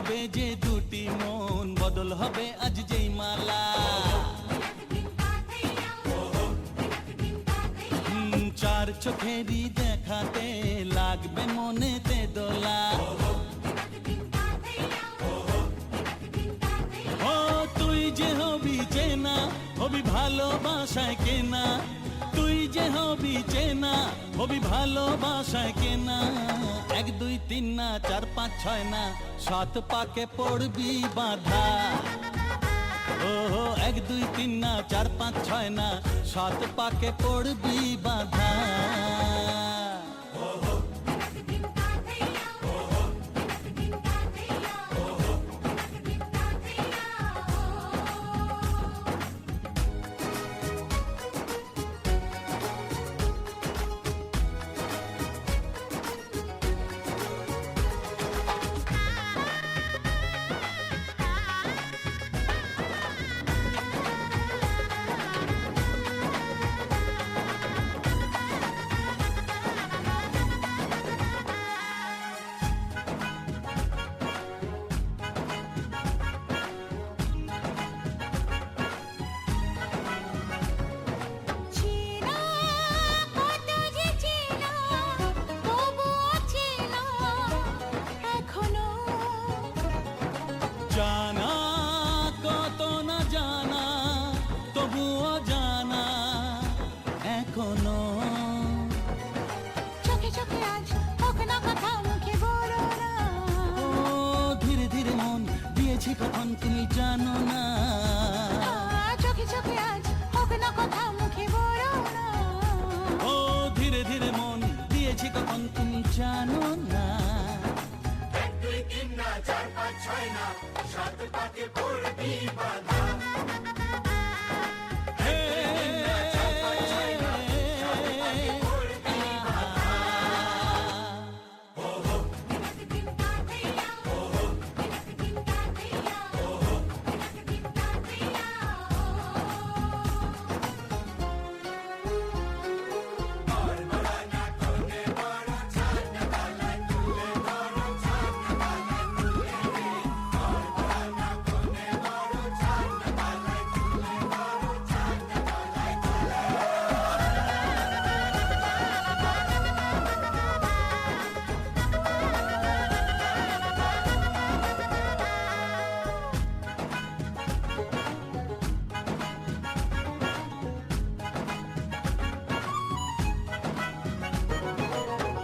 হবে যে দুটি মন, বদল হবে আজ যেই মালা। চার চোখেরই দেখাতে লাগবে মনেতে দোলা। ও তুই যে হবি চেনা, হবি ভালোবাসায় কেনা। তুই যে হবি চেনা, হবি ভালোবাসায় কেনা। 1 2 3 না 4 5 6 না 7 পাকে পড়বি বাঁধা। ও 1 2 3 না 4 5 6 না 7 পাকে পড়বি বাঁধা। জানা কত না জানা, তবুও জানা এখনো। চোখে চোখে আজ হোক না কথা, মুখে বলো না। ও ধীরে ধীরে মন দিয়েছি কখন তুমি জানো না। চোখে চোখে আজ হোক না কথা, মুখে বলো না। ও ধীরে ধীরে মন দিয়েছি কখন তুমি জানো না। 1 2 3 না 4 5 6 না 7 পাকে পড়বি বাঁধা।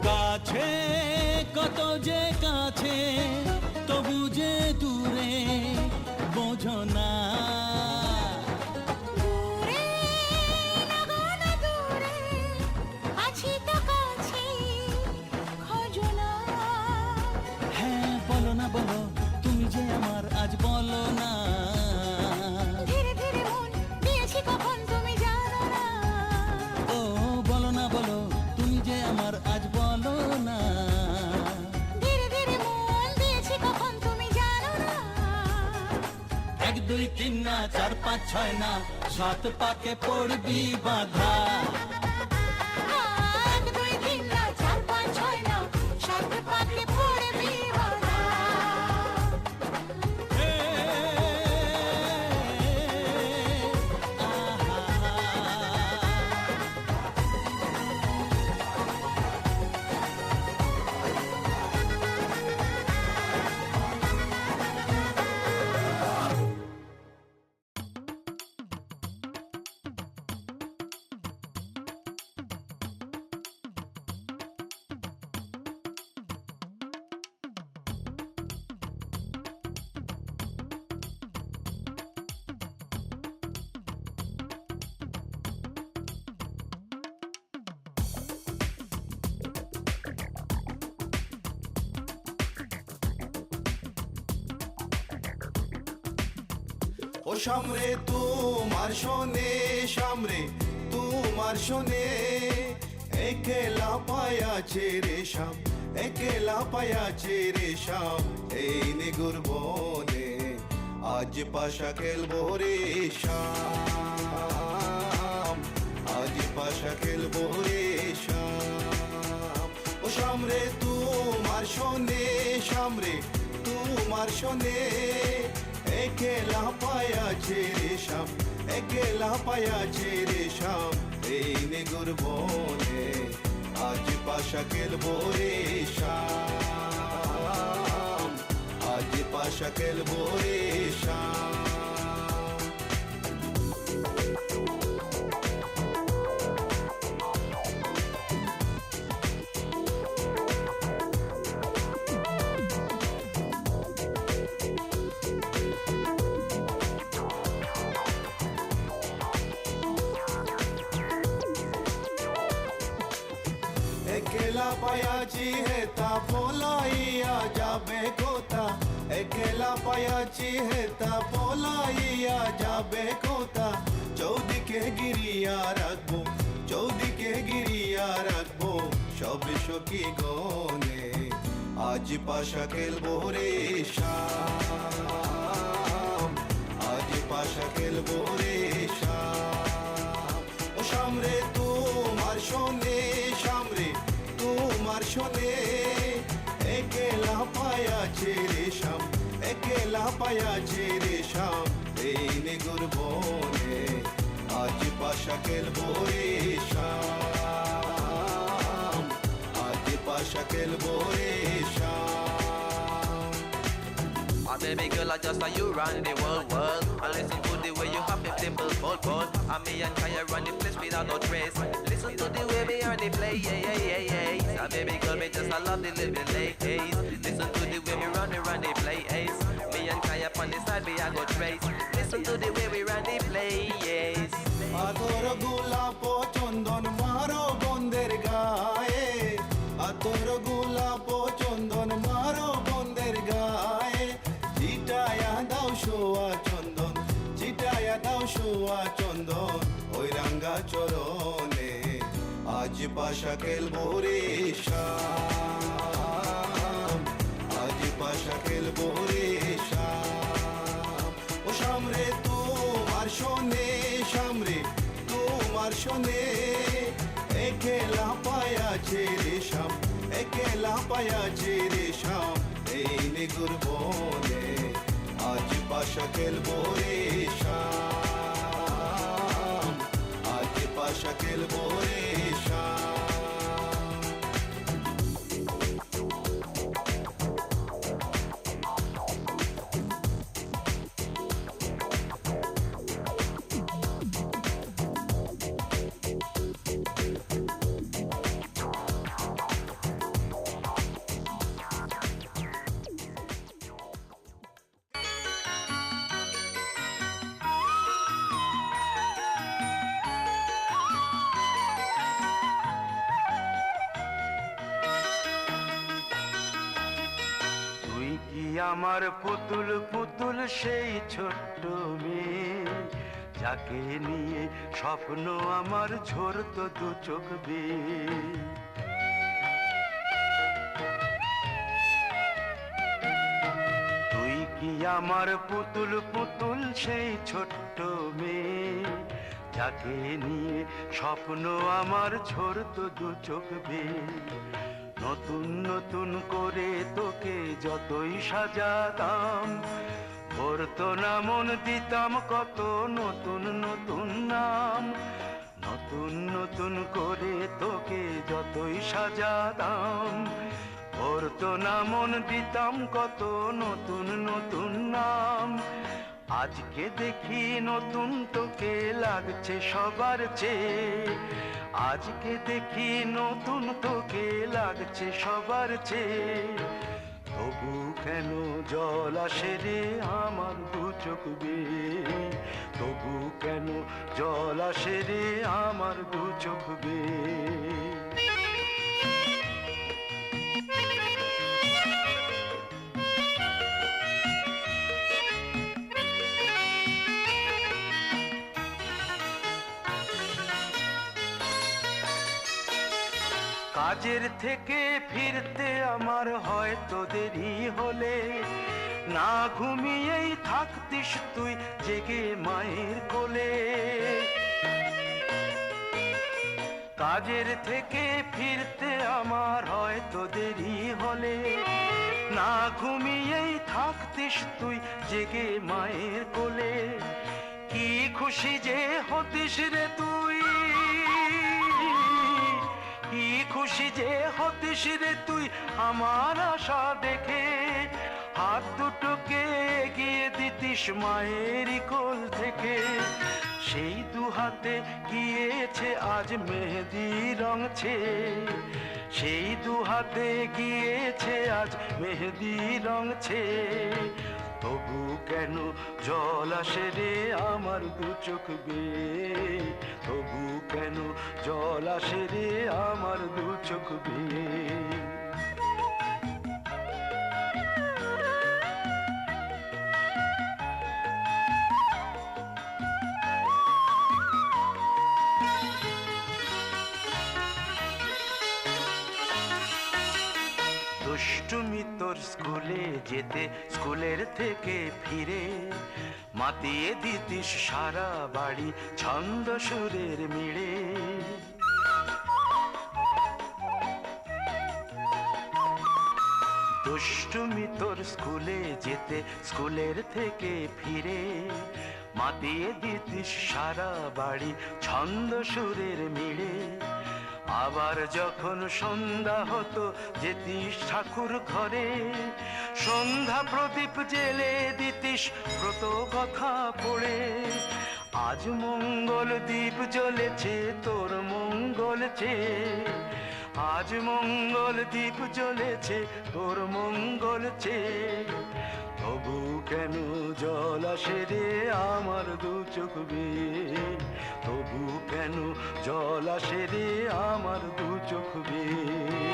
কাছে কত যে কাছে, তবু যে দূরে বোঝো না। দূরে লাগো না দূরে, আছি তো কাছে, খোঁজো না। হ্যাঁ বলো না বলো, তুমি যে আমার আজ বলো না। ধীরে ধীরে মন দিয়েছি কখন তুমি জানো না। ও বলো না বলো, তুমি যে আমার আজ বলো না। ধীরে ধীরে মন দিয়েছি কখন তুমি জানো না। 1 2 3 না 4 5 6 না 7 পাকে পড়বি বাঁধা। 1 2 3 না 4 5 6 না 7 পাকে পড়বি বাঁধা। ও সামরে তোমার শোনে, সামরে তোমার শোনে। একলা পায়াছে রে শাম, একলা পায়াছে রে শাম। এই নিগুর বনে আজ পাশা খেলবো রে শাম, আজ পাশা খেলবো রে শাম। ও সামরে তোমার শোনে, সামরে তোমার তোমার শোনে একলা পায়াছে রেশম একলা পায়াছে রেশম এই নেগুর বনে আজ পাশা খেলবো রেশম আজ পাশা খেলবো রেশম একলা পায়াছি হেতা পলাইয়া যাবে কোথা একলা পায়াছি হেতা পলাইয়া যাবে কোথা চৌদিকে গিরিয়া রাখবো চৌদিকে গিরিয়া রাখবো সব সখী গনে আজ পাশা খেলবো রেশম আজ পাশা খেলবো রেশম ও সামরে তোমার শোনে সামরে তোমার শোনে একলা পায়াছে রেশম একলা পায়াছে রেশম এই নেগুর বনে আজ পাশা খেলবো রেশম আজ পাশা খেলবো রেশম Oh baby girl, I just saw you run the world. I listen to the way you have a simple bold. And me and Kaya run the place without no trace. Listen to the way we are the play, yeah. And baby girl, me just I love the living ladies. Listen to the way we run the play, Me and Kaya on the side, we are go trace. Listen to the way we run the play, yes. আতর গোলাপ চন্দন মারো বন্দের গায়ে আতর গোলাপ চন্দন মারো বন্দের গায়ে চিটায়া দাও শোয়া চন্দন চিটায়া দাও শোয়া চন্দন ওই রাঙ্গা চরণে আজ পাশা খেলবো রেশম আজ পাশা খেলবো রেশম ও সামরে তোমার শোনে সামরে তোমার শোনে একলা পায়াছে রেশম একলা পায়াছে রেশম এই নেগুর বনে আজ পাশা খেলবো রেশম আজ পাশা খেলবো রেশম আমার পুতুল পুতুল সেই ছোট্ট মেয়ে যাকে নিয়ে স্বপ্ন আমার ঝরতো দু চোখ বেয়ে তুই কি আমার পুতুল পুতুল সেই ছোট্ট মেয়ে যাকে নিয়ে স্বপ্ন আমার ঝরতো দু চোখ বেয়ে নতুন নতুন করে তোকে যতই সাজাতাম ভরতো না মন দিতাম কত নতুন নতুন নাম নতুন নতুন করে তোকে যতই সাজাতাম ভরতো না মন দিতাম কত নতুন নতুন নাম আজকে দেখি নতুন তোকে লাগছে সবার চেয়ে আজকে দেখি নতুন তোকে লাগছে সবার চেয়ে তবু কেন জল আসে রে আমার দু চোখ বেয়ে তবু কেন জল আসে রে আমার দু চোখ বেয়ে কাজের থেকে ফিরতে আমার হয়তো দেরি হলে না ঘুমিয়েই থাকতিস তুই জেগে মায়ের কোলে কাজের থেকে ফিরতে আমার হয়তো দেরি হলে না ঘুমিয়েই থাকতিস তুই জেগে মায়ের কোলে। কি খুশি যে হতিস রে তুই, কি খুশি যে হতিস রে তুই আমার আশা দেখে। হাত দুটোকে এগিয়ে দিতিস মায়েরই কোল থেকে। সেই দু হাতে গিয়েছে আজ মেহেদি রঙছে, সেই দু হাতে গিয়েছে আজ মেহেদি রঙছে। তবু কেন জল আসে রে আমার দু চোখ বেয়ে, তবু কেন জল আসে রে আমার দু চোখ বেয়ে। দুষ্টুমি তোর স্কুলে যেতে স্কুলের থেকে ফিরে মাতিয়ে দিতিস সারা বাড়ি ছন্দ সুরের মিড়ে। দুষ্টুমি তোর স্কুলে যেতে স্কুলের থেকে ফিরে মাতিয়ে দিতিস সারা বাড়ি ছন্দ সুরের মিড়ে। আবার যখন সন্ধ্যা হতো যেতিস ঠাকুর ঘরে, সন্ধ্যা প্রদীপ জেলে দিতিস ব্রত কথা পড়ে। আজ মঙ্গল দ্বীপ জ্বলেছে তোর মঙ্গল চেয়ে, আজ মঙ্গল দ্বীপ জ্বলেছে তোর মঙ্গল চেয়ে। তবু কেন জল আসে রে আমার দু চোখ বেয়ে, তবু কেন জল আসে রে আমার দু চোখ বেয়ে।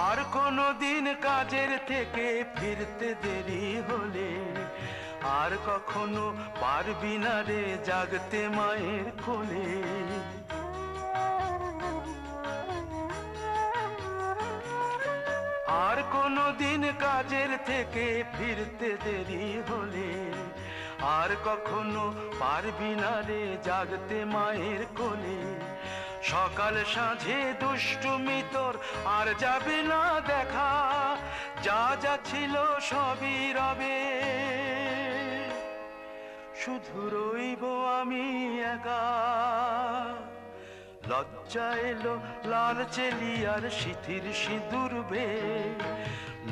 আর কোনো দিন কাজের থেকে ফিরতে দেরি হলে আর কখনো পারবি না রে জাগতে মায়ের কোলে। আর কোনো দিন কাজের থেকে ফিরতে দেরি হলে আর কখনো পারবি না রে জাগতে মায়ের কোলে। সকাল সাঁঝে দুষ্টুমি তোর আর যাবে না দেখা, যা যা ছিল সবই রবে, শুধু রইব আমি একা। লজ্জা এলো লাল চেলিয়ার সিথির সিঁদুর বে,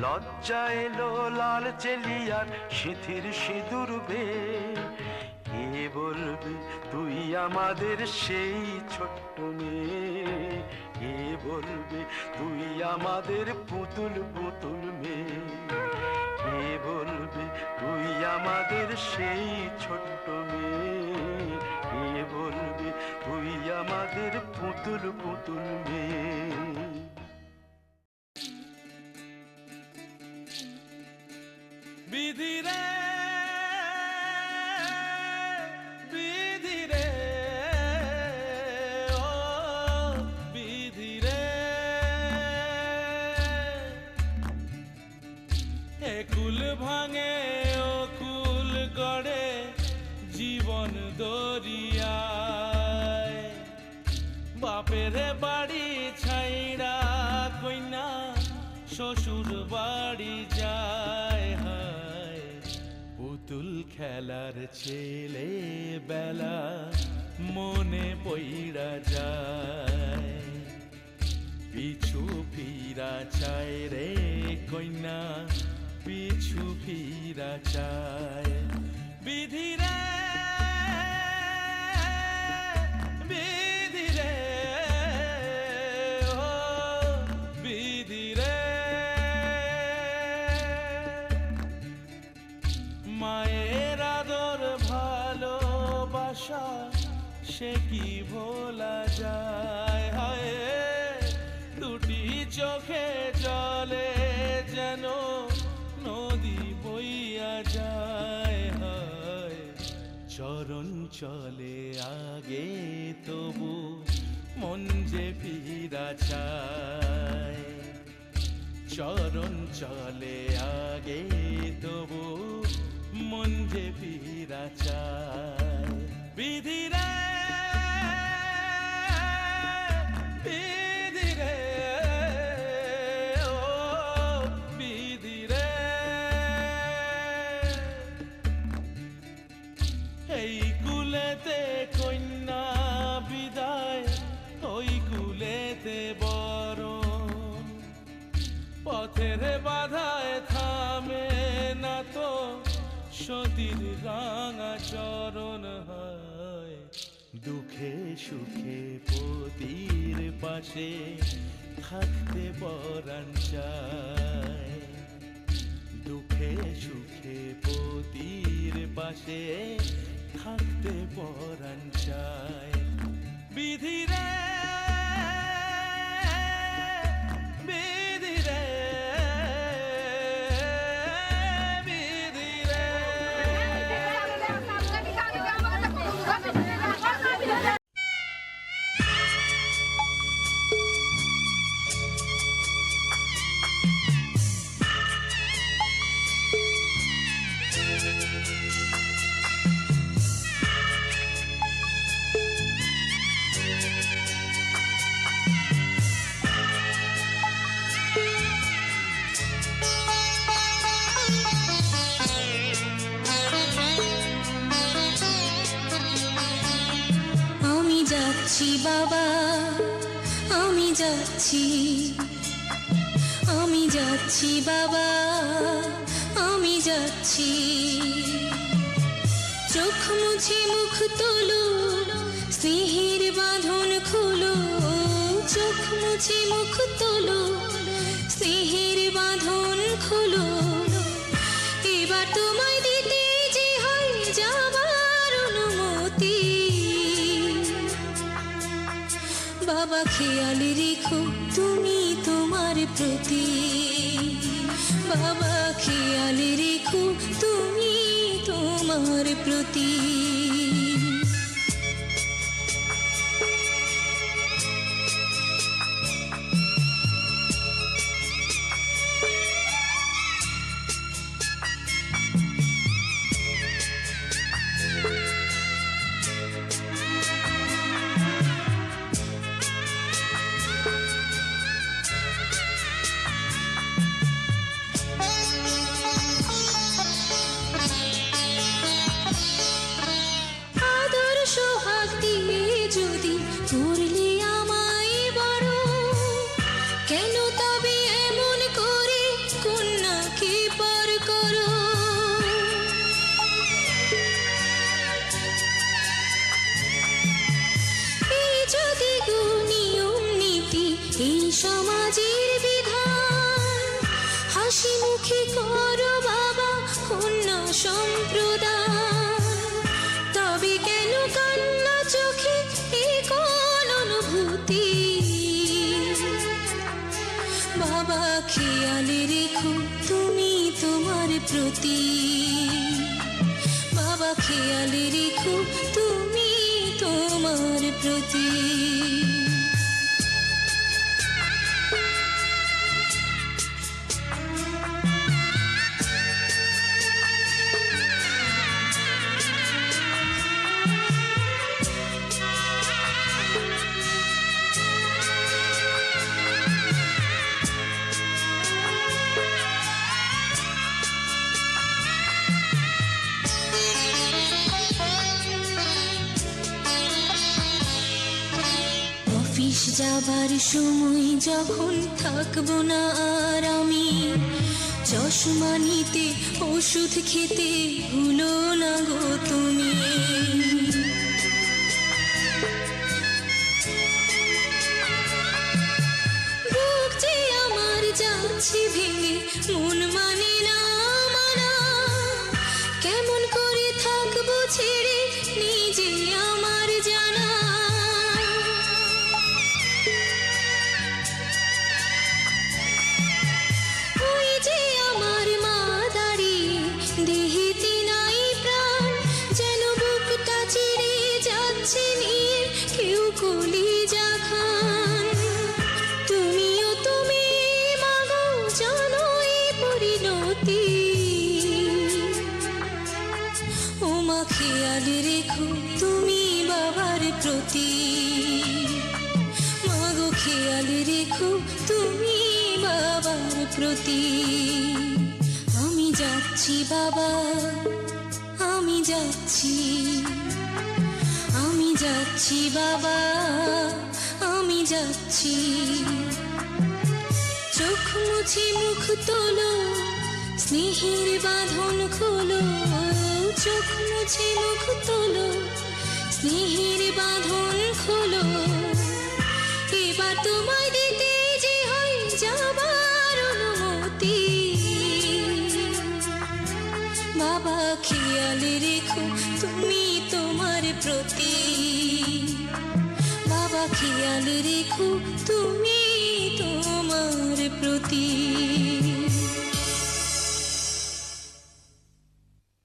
লজ্জা এলো লাল চেলিয়ার সিথির সিঁদুর বে। কে বলবি তুই আমাদের সেই ছোট্ট মেয়ে, কে বলবি তুই আমাদের পুতুল পুতুল মেয়ে, কে বলবি তুই আমাদের সেই ছোট্ট মেয়ে, কে বলবি তুই আমাদের পুতুল পুতুল মেয়ে। বিধি রে বিধি রে ও বিধি রে, এ কুল ভাঙে ও কুল গড়ে জীবন দরিয়ায়। বাপের বাড়ি ছাইড়া কইনা শ্বশুর বাড়ি যায়, হায় পুতুল খেলার ছেলে বেলা মনে পইড়া যায়। পিছু ফিরা চায় রে কইনা পিছু ফিরা চায়। বিধি রে বিধি রে ও বিধি রে, মায়ের আদর ভালোবাসা সে কি ভোলা যায়। হায় দুটি চোখে জলে যেন নদী বইয়া যায়। হায় চরণ চলে আগে তবু মন যে ফিরা চায় চরণ চলে আগে তবু মন যে ফিরা চায় বিধিরে বিধিরে ও বিধিরে এই কুলেতে কন্যা বিদায় ওই কুলেতে বরণ পথের বাধায় থামে না তো সতীর রাঙা চরণ হয় দুঃখে সুখে পতির পাশে থাকতে পরাণ চায় দুঃখে সুখে পতির পাশে থাকতে পরাণ চায় বিধিরে বিধিরে বিধিরে আমি যাচ্ছি বাবা আমি যাচ্ছি আমি যাচ্ছি বাবা আমি যাচ্ছি চোখ মুছে মুখ তোলো স্নেহের বাঁধন খোলো চোখ মুছে মুখ তোলো স্নেহের বাঁধন খোলো এবার তোমায় দিতে যে হয় যাবার অনুমতি বাবা খেয়াল রেখো তুমি তোমার প্রতি বাবা খেয়াল রেখো তুমি তোমার প্রতি করলে আমায় বড় কেন তবে এমন করে কন্যাকে পর করো এই যদি নিয়ম নীতি এই সমাজের বিধান হাসি মুখে করো বাবা কন্যা সম্প্রদান তবে কেন কান্না চোখে বাবা খেয়াল রেখো তুমি তোমার প্রতি বাবা খেয়াল রেখো তুমি তোমার প্রতি অফিস যাবার সময় যখন থাকবো না আর আমি চশমা নিতে ওষুধ খেতে ভুলো না গো তুমি বুক যে আমার যাচ্ছে ভেঙে মন মানে না মানা কেমন করে থাকবো ছেড়ে নিজে আমার জানা ওই যে আমার মা দাঁড়িয়ে দেহেতে নাই প্রাণ যেন বুকটা চিরে যাচ্ছে নিয়ে কেউ কলিজা খা খেয়াল রেখো তুমি বাবার প্রতি, মাগো খেয়াল রেখো তুমি বাবার প্রতি। আমি যাচ্ছি বাবা, আমি যাচ্ছি, আমি যাচ্ছি বাবা, আমি যাচ্ছি। চোখ মুছে মুখ তোলো, স্নেহের বাঁধন খোলো, চোখ মুছে মুখ তোলো, স্নেহের বাঁধন খোলো। এবার তোমায় দিতে যে হয় যাবার অনুমতি। বাবা খেয়াল রেখো তুমি তোমার প্রতি, বাবা খেয়াল রেখো তুমি তোমার প্রতি।